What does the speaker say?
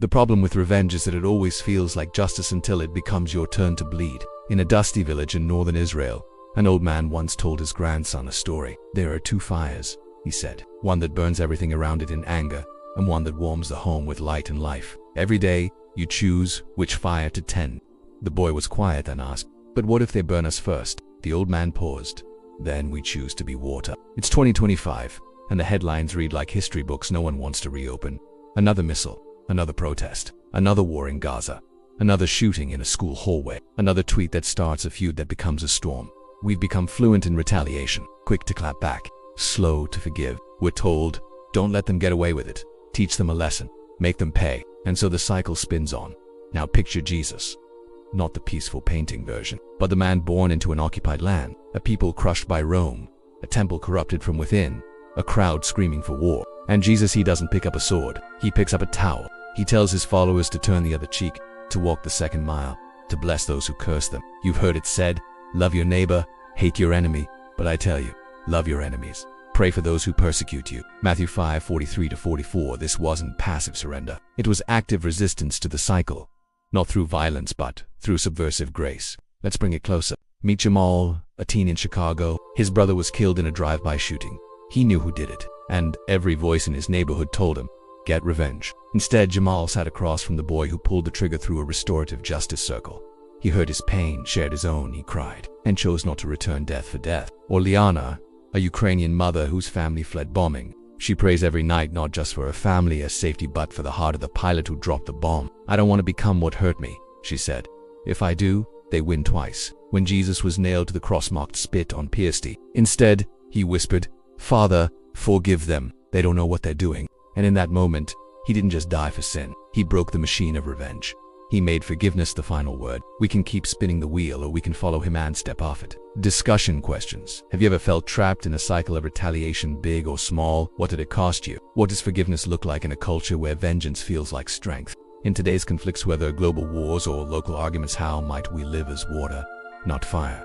The problem with revenge is that it always feels like justice until it becomes your turn to bleed. In a dusty village in northern Israel, an old man once told his grandson a story. There are two fires, he said, one that burns everything around it in anger, and one that warms the home with light and life. Every day, you choose which fire to tend. The boy was quiet and asked, "But what if they burn us first?" The old man paused. "Then we choose to be water." It's 2025, and the headlines read like history books no one wants to reopen. Another missile, another protest, another war in Gaza, another shooting in a school hallway, another tweet that starts a feud that becomes a storm. We've become fluent in retaliation, quick to clap back, slow to forgive. We're told, don't let them get away with it. Teach them a lesson, make them pay, and so the cycle spins on. Now picture Jesus. Not the peaceful painting version, but the man born into an occupied land, a people crushed by Rome, a temple corrupted from within, a crowd screaming for war. And Jesus, he doesn't pick up a sword, he picks up a towel. He tells his followers to turn the other cheek, to walk the second mile, to bless those who curse them. You've heard it said, love your neighbor, hate your enemy, but I tell you, love your enemies. Pray for those who persecute you. Matthew 5:43-44. This wasn't passive surrender. It was active resistance to the cycle. Not through violence, but through subversive grace. Let's bring it closer. Meet Jamal, a teen in Chicago. His brother was killed in a drive-by shooting. He knew who did it, and every voice in his neighborhood told him, get revenge. Instead, Jamal sat across from the boy who pulled the trigger through a restorative justice circle. He heard his pain, shared his own, he cried, and chose not to return death for death. Or Liana, a Ukrainian mother whose family fled bombing. She prays every night not just for her family as safety but for the heart of the pilot who dropped the bomb. I don't want to become what hurt me, she said. If I do, they win twice. When Jesus was nailed to the cross marked spit on Piety, instead, he whispered, Father, forgive them, they don't know what they're doing. And in that moment, he didn't just die for sin, he broke the machine of revenge. He made forgiveness the final word. We can keep spinning the wheel or we can follow him and step off it. Discussion questions. Have you ever felt trapped in a cycle of retaliation, big or small? What did it cost you? What does forgiveness look like in a culture where vengeance feels like strength? In today's conflicts, whether global wars or local arguments, how might we live as water, not fire?